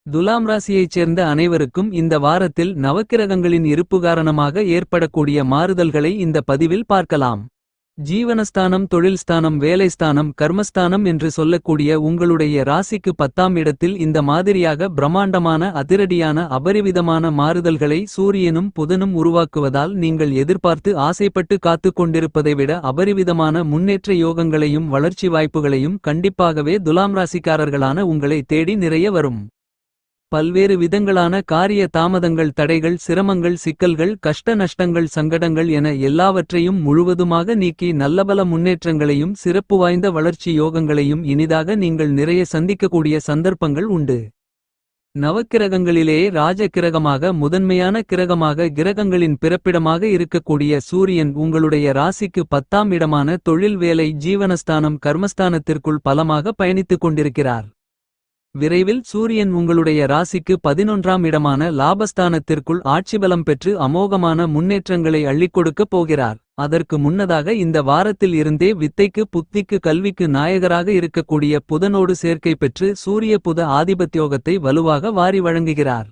துலாம் ராசியைச் சேர்ந்த அனைவருக்கும் இந்த வாரத்தில் நவக்கிரகங்களின் இருப்பு காரணமாக ஏற்படக்கூடிய மாறுதல்களை இந்த பதிவில் பார்க்கலாம். ஜீவனஸ்தானம், தொழில்ஸ்தானம், வேலைஸ்தானம், கர்மஸ்தானம் என்று சொல்லக்கூடிய உங்களுடைய ராசிக்கு 10ஆம் இடத்தில் இந்த மாதிரியாக பிரம்மாண்டமான அதிரடியான அபரிவிதமான மாறுதல்களை சூரியனும் புதனும் உருவாக்குவதால் நீங்கள் எதிர்பார்த்து ஆசைப்பட்டு காத்துக் கொண்டிருப்பதை விட அபரிவிதமான முன்னேற்ற யோகங்களையும் வளர்ச்சி வாய்ப்புகளையும் கண்டிப்பாகவே துலாம் ராசிக்காரர்களான உங்களை தேடி நிறைய வரும். பல்வேறு விதங்களான காரிய தாமதங்கள், தடைகள், சிரமங்கள், சிக்கல்கள், கஷ்ட நஷ்டங்கள், சங்கடங்கள் என எல்லாவற்றையும் முழுவதுமாக நீக்கி நல்லபல முன்னேற்றங்களையும் சிறப்பு வாய்ந்த வளர்ச்சி யோகங்களையும் இனிதாக நீங்கள் நிறைய சந்திக்கக்கூடிய சந்தர்ப்பங்கள் உண்டு. நவக்கிரகங்களிலேயே ராஜ கிரகமாக, முதன்மையான கிரகமாக, கிரகங்களின் பிறப்பிடமாக இருக்கக்கூடிய சூரியன் உங்களுடைய ராசிக்கு 10ஆம் இடமான தொழில், வேலை, ஜீவனஸ்தானம், கர்மஸ்தானத்திற்குள் பலமாக பயணித்துக் கொண்டிருக்கிறார். விரைவில் சூரியன் உங்களுடைய ராசிக்கு 11ஆம் இடமான லாபஸ்தானத்திற்குள் ஆட்சிபலம் பெற்று அமோகமான முன்னேற்றங்களை அள்ளிக் கொடுக்கப் போகிறார். அதற்கு முன்னதாக இந்த வாரத்தில் இருந்தே வித்தைக்கு, புத்திக்கு, கல்விக்கு நாயகராக இருக்கக்கூடிய புதனோடு சேர்க்கை பெற்று சூரிய புத ஆதிபத்யோகத்தை வலுவாக வாரி வழங்குகிறார்.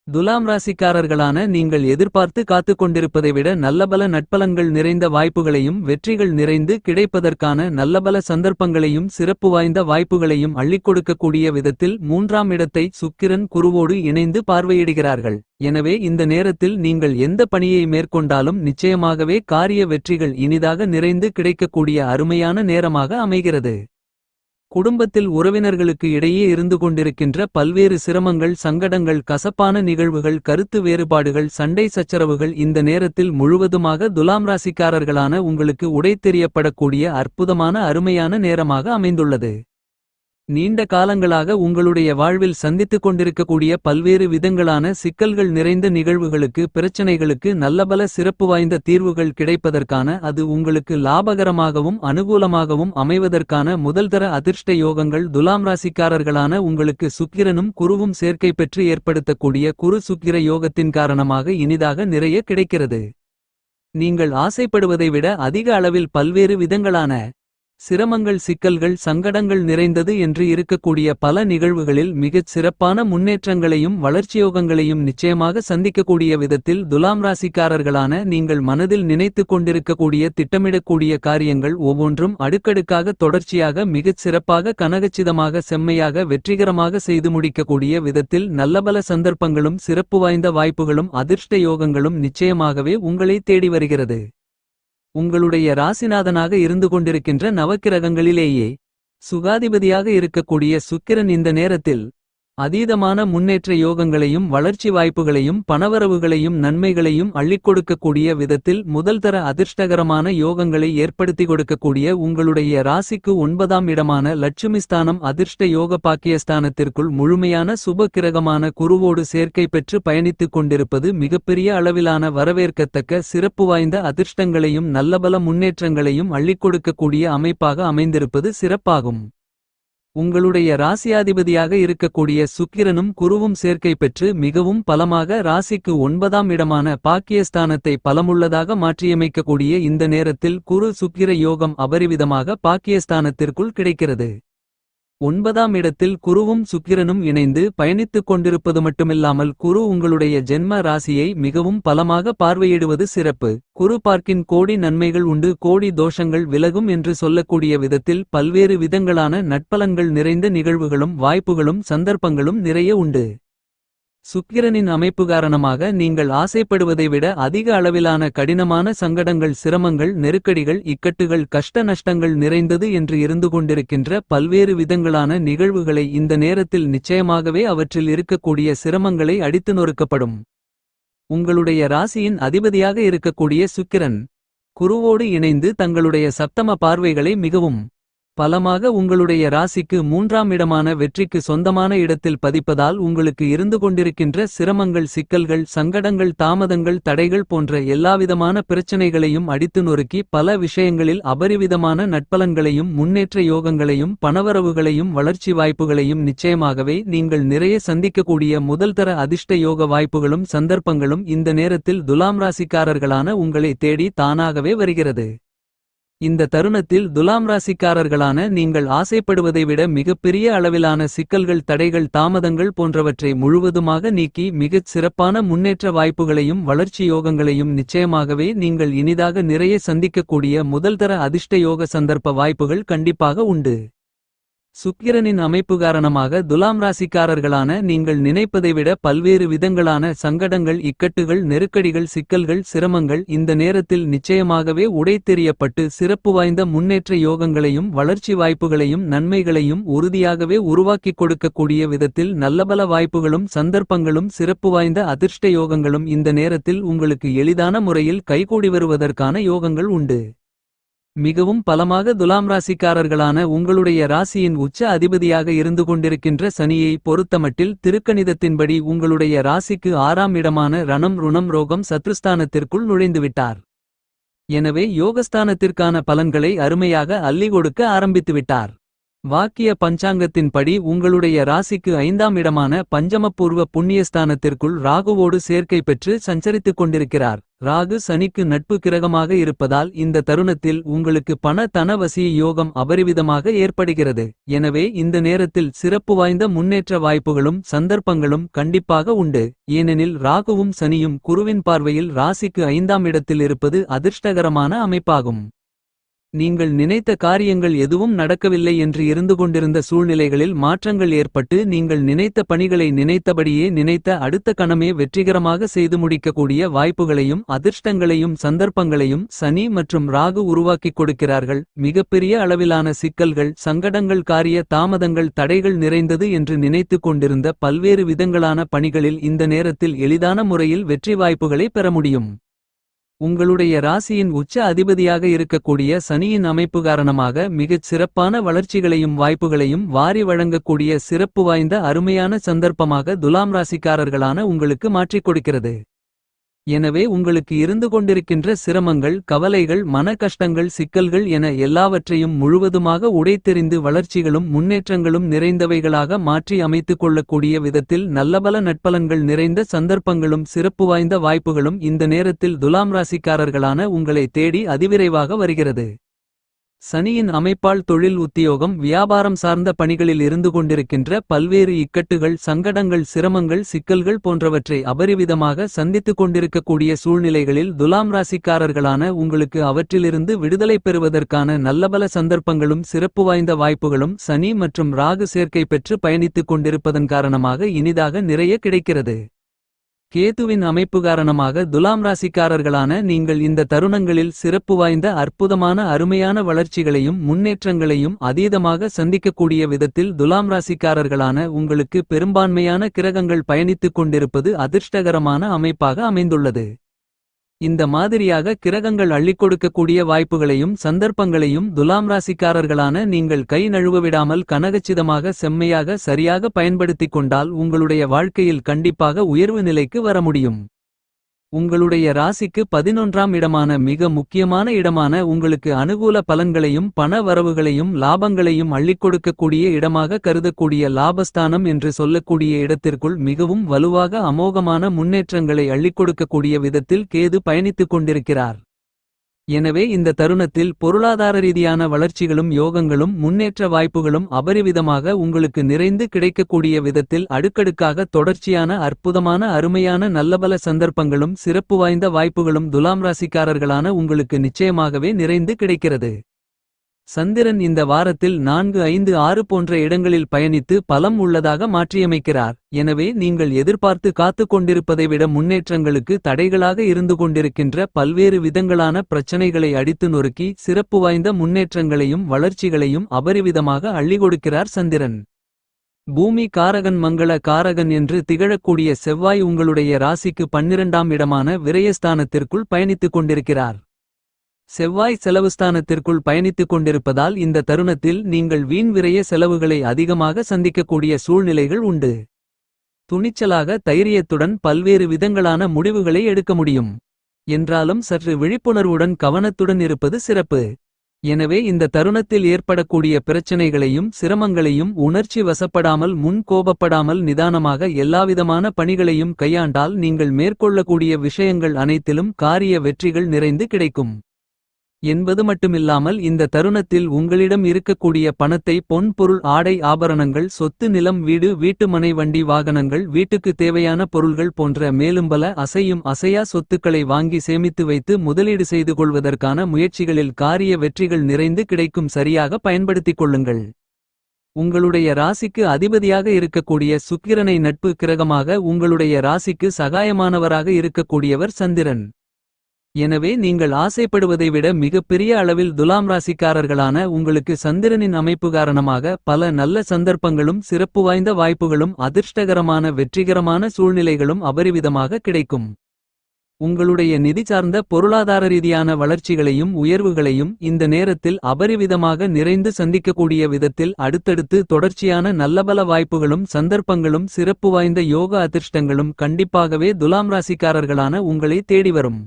துலாம் ராசிக்காரர்களான நீங்கள் எதிர்பார்த்து காத்துக் கொண்டிருப்பதை விட நல்லபல நட்பலன்கள் நிறைந்த வாய்ப்புகளையும் வெற்றிகள் நிறைந்து கிடைப்பதற்கான நல்லபல சந்தர்ப்பங்களையும் சிறப்பு வாய்ந்த வாய்ப்புகளையும் அள்ளிக் கொடுக்கக்கூடிய விதத்தில் 3ஆம் இடத்தை சுக்கிரன் குருவோடு இணைந்து பார்வையிடுகிறார்கள். எனவே இந்த நேரத்தில் நீங்கள் எந்த பணியை மேற்கொண்டாலும் நிச்சயமாகவே காரிய வெற்றிகள் இனிதாக நிறைந்து கிடைக்கக்கூடிய அருமையான நேரமாக அமைகிறது. குடும்பத்தில் உறவினர்களுக்கு இடையே இருந்து கொண்டிருக்கின்ற பல்வேறு சிரமங்கள், சங்கடங்கள், கசப்பான நிகழ்வுகள், கருத்து வேறுபாடுகள், சண்டை சச்சரவுகள் இந்த நேரத்தில் முழுவதுமாக துலாம் ராசிக்காரர்களான உங்களுக்கு உடைத்தெறியப்படக்கூடிய அற்புதமான அருமையான நேரமாக அமைந்துள்ளது. நீண்ட காலங்களாக உங்களுடைய வாழ்வில் சந்தித்துக் கொண்டிருக்கக்கூடிய பல்வேறு விதங்களான சிக்கல்கள் நிறைந்த நிகழ்வுகளுக்கு, பிரச்சனைகளுக்கு நல்லபல சிறப்பு வாய்ந்த தீர்வுகள் கிடைப்பதற்கான, அது உங்களுக்கு லாபகரமாகவும் அனுகூலமாகவும் அமைவதற்கான முதல்தர அதிர்ஷ்ட யோகங்கள் துலாம் ராசிக்காரர்களான உங்களுக்கு சுக்கிரனும் குருவும் சேர்க்கை பெற்று ஏற்படுத்தக்கூடிய குரு சுக்கிர யோகத்தின் காரணமாக இனிதாக நிறைய கிடைக்கிறது. நீங்கள் ஆசைப்படுவதை விட அதிக அளவில் பல்வேறு விதங்களான சிரமங்கள், சிக்கல்கள், சங்கடங்கள் நிறைந்தது என்று இருக்கக்கூடிய பல நிகழ்வுகளில் மிகச் சிறப்பான முன்னேற்றங்களையும் வளர்ச்சியோகங்களையும் நிச்சயமாக சந்திக்கக்கூடிய விதத்தில் துலாம் ராசிக்காரர்களான நீங்கள் மனதில் நினைத்துக் கொண்டிருக்கக்கூடிய, திட்டமிடக்கூடிய காரியங்கள் ஒவ்வொன்றும் அடுக்கடுக்காக தொடர்ச்சியாக மிகச் சிறப்பாக, கனகச்சிதமாக, செம்மையாக, வெற்றிகரமாக செய்து முடிக்கக்கூடிய விதத்தில் நல்லபல சந்தர்ப்பங்களும் சிறப்பு வாய்ந்த வாய்ப்புகளும் அதிர்ஷ்ட யோகங்களும் நிச்சயமாகவே உங்களை தேடி வருகிறது. உங்களுடைய ராசிநாதனாக இருந்து கொண்டிருக்கின்ற நவக்கிரகங்களிலேயே சுகாதிபதியாக இருக்கக்கூடிய சுக்கிரன் இந்த நேரத்தில் அதீதமான முன்னேற்ற யோகங்களையும் வளர்ச்சி வாய்ப்புகளையும் பணவரவுகளையும் நன்மைகளையும் அள்ளிக் கொடுக்கக்கூடிய விதத்தில் முதல்தர அதிர்ஷ்டகரமான யோகங்களை ஏற்படுத்தி கொடுக்கக்கூடிய உங்களுடைய ராசிக்கு 9ஆம் இடமான லட்சுமிஸ்தானம், அதிர்ஷ்ட யோக பாக்கியஸ்தானத்திற்குள் முழுமையான சுப கிரகமான குருவோடு சேர்க்கை பெற்று பயணித்துக் கொண்டிருப்பது மிகப்பெரிய அளவிலான வரவேற்கத்தக்க சிறப்பு வாய்ந்த அதிர்ஷ்டங்களையும் நல்லபல முன்னேற்றங்களையும் அள்ளிக் கொடுக்கக்கூடிய அமைப்பாக அமைந்திருப்பது சிறப்பாகும். உங்களுடைய ராசியாதிபதியாக இருக்கக்கூடிய சுக்கிரனும் குருவும் சேர்க்கை பெற்று மிகவும் பலமாக ராசிக்கு 9ஆம் இடமான பாக்கியஸ்தானத்தை பலமுள்ளதாக மாற்றியமைக்கக்கூடிய இந்த நேரத்தில் குரு சுக்கிர யோகம் அபரிவிதமாக பாக்கியஸ்தானத்திற்குள் கிடைக்கிறது. 9ஆம் இடத்தில் குருவும் சுக்கிரனும் இணைந்து பயணித்துக் கொண்டிருப்பது மட்டுமில்லாமல் குரு உங்களுடைய ஜென்ம ராசியை மிகவும் பலமாக பார்வையிடுவது சிறப்பு. குரு பார்க்கின் கோடி நன்மைகள் உண்டு, கோடி தோஷங்கள் விலகும் என்று சொல்லக்கூடிய விதத்தில் பல்வேறு விதங்களான நட்பலன்கள் நிறைந்த நிகழ்வுகளும் வாய்ப்புகளும் சந்தர்ப்பங்களும் நிறைய உண்டு. சுக்கிரனின் அமைப்பு காரணமாக நீங்கள் ஆசைப்படுவதை விட அதிக அளவிலான கடினமான சங்கடங்கள், சிரமங்கள், நெருக்கடிகள், இக்கட்டுகள், கஷ்ட நஷ்டங்கள் நிறைந்தது என்று இருந்து கொண்டிருக்கின்ற பல்வேறு விதங்களான நிகழ்வுகளை இந்த நேரத்தில் நிச்சயமாகவே அவற்றில் இருக்கக்கூடிய சிரமங்களை அடித்து நொறுக்கப்படும். உங்களுடைய ராசியின் அதிபதியாக இருக்கக்கூடிய சுக்கிரன் குருவோடு இணைந்து தங்களுடைய சப்தம பார்வைகளை மிகவும் பலமாக உங்களுடைய ராசிக்கு 3ஆம் இடமான வெற்றிக்கு சொந்தமான இடத்தில் பதிப்பதால் உங்களுக்கு இருந்து கொண்டிருக்கின்ற சிரமங்கள், சிக்கல்கள், சங்கடங்கள், தாமதங்கள், தடைகள் போன்ற எல்லாவிதமான பிரச்சனைகளையும் அடித்து நொறுக்கி பல விஷயங்களில் அபரிவிதமான நட்பலன்களையும் முன்னேற்ற யோகங்களையும் பணவரவுகளையும் வளர்ச்சி வாய்ப்புகளையும் நிச்சயமாகவே நீங்கள் நிறைய சந்திக்கக்கூடிய முதல்தர அதிர்ஷ்ட யோக வாய்ப்புகளும் சந்தர்ப்பங்களும் இந்த நேரத்தில் துலாம் ராசிக்காரர்களான உங்களை தேடி தானாகவே வருகிறது. இந்த தருணத்தில் துலாம் ராசிக்காரர்களான நீங்கள் ஆசைப்படுவதை விட மிகப்பெரிய அளவிலான சிக்கல்கள், தடைகள், தாமதங்கள் போன்றவற்றை முழுவதுமாக நீக்கி மிகச் சிறப்பான முன்னேற்ற வாய்ப்புகளையும் வளர்ச்சி யோகங்களையும் நிச்சயமாகவே நீங்கள் இனிதாக நிறைய சந்திக்கக்கூடிய முதல்தர அதிர்ஷ்ட யோக சந்தர்ப்ப வாய்ப்புகள் கண்டிப்பாக உண்டு. சுக்கிரனின் அமைப்பு காரணமாக துலாம் ராசிக்காரர்களான நீங்கள் நினைப்பதை விட பல்வேறு விதங்களான சங்கடங்கள், இக்கட்டுகள், நெருக்கடிகள், சிக்கல்கள், சிரமங்கள் இந்த நேரத்தில் நிச்சயமாகவே உடைத்தெறியப்பட்டு சிறப்பு வாய்ந்த முன்னேற்ற யோகங்களையும் வளர்ச்சி வாய்ப்புகளையும் நன்மைகளையும் உறுதியாகவே உருவாக்கிக் கொடுக்கக்கூடிய விதத்தில் நல்லபல வாய்ப்புகளும் சந்தர்ப்பங்களும் சிறப்பு வாய்ந்த அதிர்ஷ்ட யோகங்களும் இந்த நேரத்தில் உங்களுக்கு எளிதான முறையில் கைகூடி வருவதற்கான யோகங்கள் உண்டு. மிகவும் பலமாக துலாம் ராசிக்காரர்களான உங்களுடைய ராசியின் உச்ச அதிபதியாக இருந்து கொண்டிருக்கின்ற சனியை பொறுத்தமட்டில் திருக்கணிதத்தின்படி உங்களுடைய ராசிக்கு 6ஆம் இடமான ரணம், ருணம், ரோகம், சத்ருஸ்தானத்திற்குள் நுழைந்துவிட்டார். எனவே யோகஸ்தானத்திற்கான பலன்களை அருமையாக அள்ளி கொடுக்க ஆரம்பித்துவிட்டார். வாக்கிய பஞ்சாங்கத்தின்படி உங்களுடைய ராசிக்கு 5ஆம் இடமான பஞ்சமபூர்வ புண்ணியஸ்தானத்திற்குள் ராகுவோடு சேர்க்கை பெற்று சஞ்சரித்துக் கொண்டிருக்கிறார். ராகு சனிக்கு நட்பு கிரகமாக இருப்பதால் இந்த தருணத்தில் உங்களுக்கு பண தனவசிய யோகம் அபரிவிதமாக ஏற்படுகிறது. எனவே இந்த நேரத்தில் சிறப்பு வாய்ந்த முன்னேற்ற வாய்ப்புகளும் சந்தர்ப்பங்களும் கண்டிப்பாக உண்டு. ஏனெனில் ராகுவும் சனியும் குருவின் பார்வையில் ராசிக்கு 5ஆம் இடத்தில் இருப்பது அதிர்ஷ்டகரமான அமைப்பாகும். நீங்கள் நினைத்த காரியங்கள் எதுவும் நடக்கவில்லை என்று இருந்து கொண்டிருந்த சூழ்நிலைகளில் மாற்றங்கள் ஏற்பட்டு நீங்கள் நினைத்த பணிகளை நினைத்தபடியே நினைத்த அடுத்த கணமே வெற்றிகரமாக செய்து முடிக்கக்கூடிய வாய்ப்புகளையும் அதிர்ஷ்டங்களையும் சந்தர்ப்பங்களையும் சனி மற்றும் ராகு உருவாக்கிக் கொடுக்கிறார்கள். மிகப்பெரிய அளவிலான சிக்கல்கள், சங்கடங்கள், காரிய தாமதங்கள், தடைகள் நிறைந்தது என்று நினைத்து கொண்டிருந்த பல்வேறு விதங்களான பணிகளில் இந்த நேரத்தில் எளிதான முறையில் வெற்றி வாய்ப்புகளை பெற முடியும். உங்களுடைய ராசியின் உச்ச அதிபதியாக இருக்கக்கூடிய சனியின் அமைப்பு காரணமாக மிகச் சிறப்பான வளர்ச்சிகளையும் வாய்ப்புகளையும் வாரி வழங்கக்கூடிய சிறப்பு வாய்ந்த அருமையான சந்தர்ப்பமாக துலாம் ராசிக்காரர்களான உங்களுக்கு மாற்றிக் கொடுக்கிறது. எனவே உங்களுக்கு இருந்து கொண்டிருக்கின்ற சிரமங்கள், கவலைகள், மன கஷ்டங்கள், சிக்கல்கள் என எல்லாவற்றையும் முழுவதுமாக உடைத்தெறிந்து வளர்ச்சிகளும் முன்னேற்றங்களும் நிறைந்தவைகளாக மாற்றி அமைத்துக் கொள்ளக்கூடிய விதத்தில் நல்லபல நட்பலன்கள் நிறைந்த சந்தர்ப்பங்களும் சிறப்பு வாய்ந்த வாய்ப்புகளும் இந்த நேரத்தில் துலாம் ராசிக்காரர்களான உங்களை தேடி அதிவிரைவாக வருகிறது. சனியின் அமைப்பால் தொழில், உத்தியோகம், வியாபாரம் சார்ந்த பணிகளில் இருந்து கொண்டிருக்கின்ற பல்வேறு இக்கட்டுகள், சங்கடங்கள், சிரமங்கள், சிக்கல்கள் போன்றவற்றை அபரிவிதமாக சந்தித்துக் கொண்டிருக்கக்கூடிய சூழ்நிலைகளில் துலாம் ராசிக்காரர்களான உங்களுக்கு அவற்றிலிருந்து விடுதலை பெறுவதற்கான நல்லபல சந்தர்ப்பங்களும் சிறப்பு வாய்ந்த வாய்ப்புகளும் சனி மற்றும் ராகு சேர்க்கை பெற்று பயணித்துக் கொண்டிருப்பதன் காரணமாக இனிதாக நிறைய கிடைக்கிறது. கேதுவின் அமைப்பு காரணமாக துலாம் ராசிக்காரர்களான நீங்கள் இந்த தருணங்களில் சிறப்பு வாய்ந்த அற்புதமான அருமையான வளர்ச்சிகளையும் முன்னேற்றங்களையும் அதீதமாக சந்திக்கக்கூடிய விதத்தில் துலாம் ராசிக்காரர்களான உங்களுக்கு பெரும்பான்மையான கிரகங்கள் பயணித்துக் கொண்டிருப்பது அதிர்ஷ்டகரமான அமைப்பாக அமைந்துள்ளது. இந்த மாதிரியாக கிரகங்கள் அள்ளிக் கொடுக்கக்கூடிய வாய்ப்புகளையும் சந்தர்ப்பங்களையும் துலாம் ராசிக்காரர்களான நீங்கள் கை நழுவவிடாமல் கனகச்சிதமாக செம்மையாக சரியாக பயன்படுத்திக் கொண்டால் உங்களுடைய வாழ்க்கையில் கண்டிப்பாக உயர்வு நிலைக்கு வர முடியும். உங்களுடைய ராசிக்கு 11ஆம் இடமான மிக முக்கியமான இடமான உங்களுக்கு அனுகூல பலன்களையும் பண வரவுகளையும் லாபங்களையும் அள்ளிக் கொடுக்கக்கூடிய இடமாக கருதக்கூடிய லாபஸ்தானம் என்று சொல்லக்கூடிய இடத்திற்குள் மிகவும் வலுவாக அமோகமான முன்னேற்றங்களை அள்ளிக் கொடுக்கக்கூடிய விதத்தில் கேது பயணித்துக் கொண்டிருக்கிறார். எனவே இந்த தருணத்தில் பொருளாதார ரீதியான வளர்ச்சிகளும் யோகங்களும் முன்னேற்ற வாய்ப்புகளும் அபரிவிதமாக உங்களுக்கு நிறைந்து கிடைக்கக்கூடிய விதத்தில் அடுக்கடுக்காக தொடர்ச்சியான அற்புதமான அருமையான நல்லபல சந்தர்ப்பங்களும் சிறப்பு வாய்ந்த வாய்ப்புகளும் துலாம் ராசிக்காரர்களான உங்களுக்கு நிச்சயமாகவே நிறைந்து கிடைக்கிறது. சந்திரன் இந்த வாரத்தில் 4, 5, 6 போன்ற இடங்களில் பயணித்து பலம் உள்ளதாக மாற்றியமைக்கிறார். எனவே நீங்கள் எதிர்பார்த்து காத்துக் கொண்டிருப்பதை விட முன்னேற்றங்களுக்கு தடைகளாக இருந்து கொண்டிருக்கின்ற பல்வேறு விதங்களான பிரச்சனைகளை அடித்து நொறுக்கி சிறப்பு வாய்ந்த முன்னேற்றங்களையும் வளர்ச்சிகளையும் அபரிவிதமாக அள்ளி கொடுக்கிறார் சந்திரன். பூமி காரகன், மங்கள காரகன் என்று திகழக்கூடிய செவ்வாய் உங்களுடைய ராசிக்கு 12ஆம் இடமான விரயஸ்தானத்திற்குள் பயணித்துக் கொண்டிருக்கிறார். செவ்வாய் செலவுஸ்தானத்திற்குள் பயணித்துக் கொண்டிருப்பதால் இந்த தருணத்தில் நீங்கள் வீண் விரய செலவுகளை அதிகமாக சந்திக்கக்கூடிய சூழ்நிலைகள் உண்டு. துணிச்சலாக தைரியத்துடன் பல்வேறு விதங்களான முடிவுகளை எடுக்க முடியும். என்றாலும் சற்று விழிப்புணர்வுடன் கவனத்துடன் இருப்பது சிறப்பு. எனவே இந்த தருணத்தில் ஏற்படக்கூடிய பிரச்சனைகளையும் சிரமங்களையும் உணர்ச்சி வசப்படாமல் முன் கோபப்படாமல் நிதானமாக எல்லாவிதமான பணிகளையும் கையாண்டால் நீங்கள் மேற்கொள்ளக்கூடிய விஷயங்கள் அனைத்திலும் காரிய வெற்றிகள் நிறைந்து கிடைக்கும். என்பது மட்டுமில்லாமல் இந்த தருணத்தில் உங்களிடம் இருக்கக்கூடிய பணத்தை பொன் பொருள் ஆடை ஆபரணங்கள் சொத்து நிலம் வீடு வீட்டுமனை வண்டி வாகனங்கள் வீட்டுக்கு தேவையான பொருள்கள் போன்ற மேலும் பல அசையும் அசையா சொத்துக்களை வாங்கி சேமித்து வைத்து முதலீடு செய்து கொள்வதற்கான முயற்சிகளில் காரிய வெற்றிகள் நிறைந்து கிடைக்கும். சரியாக பயன்படுத்திக் கொள்ளுங்கள். உங்களுடைய ராசிக்கு அதிபதியாக இருக்கக்கூடிய சுக்கிரனை நட்பு கிரகமாக உங்களுடைய ராசிக்கு சகாயமானவராக இருக்கக்கூடியவர் சந்திரன். எனவே நீங்கள் ஆசைப்படுவதை விட மிகப்பெரிய அளவில் துலாம் ராசிக்காரர்களான உங்களுக்கு சந்திரனின் அமைப்பு காரணமாக பல நல்ல சந்தர்ப்பங்களும் சிறப்பு வாய்ந்த வாய்ப்புகளும் அதிர்ஷ்டகரமான வெற்றிகரமான சூழ்நிலைகளும் அபரிவிதமாக கிடைக்கும். உங்களுடைய நிதி சார்ந்த பொருளாதார ரீதியான வளர்ச்சிகளையும் உயர்வுகளையும் இந்த நேரத்தில் அபரிவிதமாக நிறைந்து சந்திக்கக்கூடிய விதத்தில் அடுத்தடுத்து தொடர்ச்சியான நல்லபல வாய்ப்புகளும் சந்தர்ப்பங்களும் சிறப்பு வாய்ந்த யோக அதிர்ஷ்டங்களும் கண்டிப்பாகவே துலாம் ராசிக்காரர்களான உங்களை தேடி வரும்.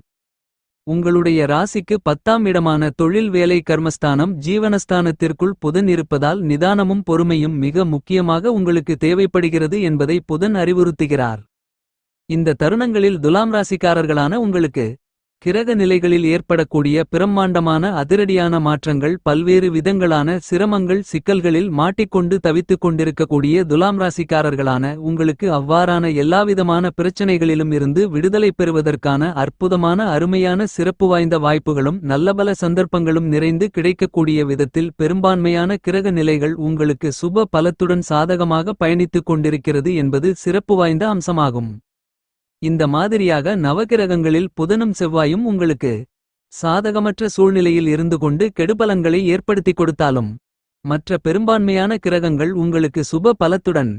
உங்களுடைய ராசிக்கு 10ஆம் இடமான தொழில் வேலை கர்மஸ்தானம் ஜீவனஸ்தானத்திற்குள் புதன் இருப்பதால் நிதானமும் பொறுமையும் மிக முக்கியமாக உங்களுக்கு தேவைப்படுகிறது என்பதை புதன் அறிவுறுத்துகிறார். இந்த தருணங்களில் துலாம் ராசிக்காரர்களான உங்களுக்கு கிரக நிலைகளில் ஏற்படக்கூடிய பிரம்மாண்டமான அதிரடியான மாற்றங்கள் பல்வேறு விதங்களான சிரமங்கள் சிக்கல்களில் மாட்டிக்கொண்டு தவித்துக் கொண்டிருக்கக்கூடிய துலாம் ராசிக்காரர்களான உங்களுக்கு அவ்வாறான எல்லாவிதமான பிரச்சனைகளிலும் இருந்து விடுதலை பெறுவதற்கான அற்புதமான அருமையான சிறப்பு வாய்ந்த வாய்ப்புகளும் நல்லபல சந்தர்ப்பங்களும் நிறைந்து கிடைக்கக்கூடிய விதத்தில் பெரும்பான்மையான கிரக நிலைகள் உங்களுக்கு சுப பலத்துடன் சாதகமாக பயணித்துக் கொண்டிருக்கிறது என்பது சிறப்பு வாய்ந்த அம்சமாகும். இந்த மாதிரியாக நவகிரகங்களில் புதனும் செவ்வாயும் உங்களுக்கு சாதகமற்ற சூழ்நிலையில் இருந்து கொண்டு கெடுபலன்களை ஏற்படுத்திக் கொடுத்தாலும் மற்ற பெரும்பான்மையான கிரகங்கள் உங்களுக்கு சுப பலத்துடன்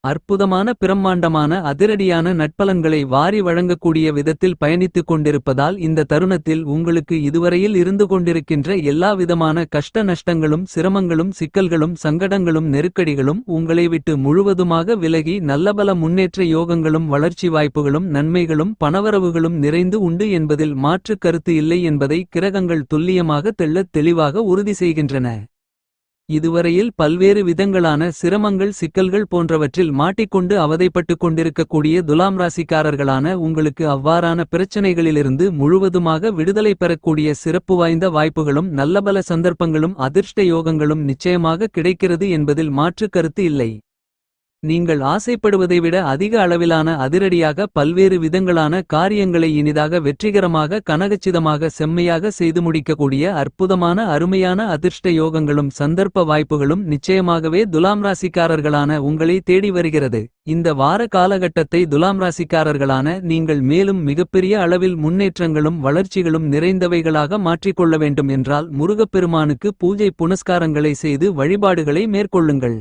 அற்புதமான பிரம்மாண்டமான அதிரடியான நட்பலன்களை வாரி வழங்கக்கூடிய விதத்தில் பயணித்துக் கொண்டிருப்பதால் இந்த தருணத்தில் உங்களுக்கு இதுவரையில் இருந்து கொண்டிருக்கின்ற எல்லாவிதமான கஷ்ட நஷ்டங்களும் சிரமங்களும் சிக்கல்களும் சங்கடங்களும் நெருக்கடிகளும் உங்களை விட்டு முழுவதுமாக விலகி நல்லபல முன்னேற்ற யோகங்களும் வளர்ச்சி வாய்ப்புகளும் நன்மைகளும் பணவரவுகளும் நிறைந்து உண்டு என்பதில் மாற்று கருத்து இல்லை என்பதை கிரகங்கள் துல்லியமாக தெள்ளத் தெளிவாக உறுதி செய்கின்றன. இதுவரையில் பல்வேறு விதங்களான சிரமங்கள் சிக்கல்கள் போன்றவற்றில் மாட்டிக்கொண்டு அவதைப்பட்டுக் கொண்டிருக்கக்கூடிய துலாம் ராசிக்காரர்களான உங்களுக்கு அவ்வாறான பிரச்சனைகளிலிருந்து முழுவதுமாக விடுதலை பெறக்கூடிய சிறப்பு வாய்ந்த வாய்ப்புகளும் நல்லபல சந்தர்ப்பங்களும் அதிர்ஷ்ட யோகங்களும் நிச்சயமாக கிடைக்கிறது என்பதில் மாற்று கருத்து இல்லை. நீங்கள் ஆசைப்படுவதை விட அதிக அளவிலான அதிரடியாக பல்வேறு விதங்களான காரியங்களை இனிதாக வெற்றிகரமாக கனகச்சிதமாக செம்மையாக செய்து முடிக்கக்கூடிய அற்புதமான அருமையான அதிர்ஷ்ட யோகங்களும் சந்தர்ப்ப வாய்ப்புகளும் நிச்சயமாகவே துலாம் ராசிக்காரர்களான உங்களை தேடி வருகிறது. இந்த வார காலகட்டத்தை துலாம் ராசிக்காரர்களான நீங்கள் மேலும் மிகப்பெரிய அளவில் முன்னேற்றங்களும் வளர்ச்சிகளும் நிறைந்தவைகளாக மாற்றிக்கொள்ள வேண்டும் என்றால் முருகப்பெருமானுக்கு பூஜை புனஸ்காரங்களை செய்து வழிபாடுகளை மேற்கொள்ளுங்கள்.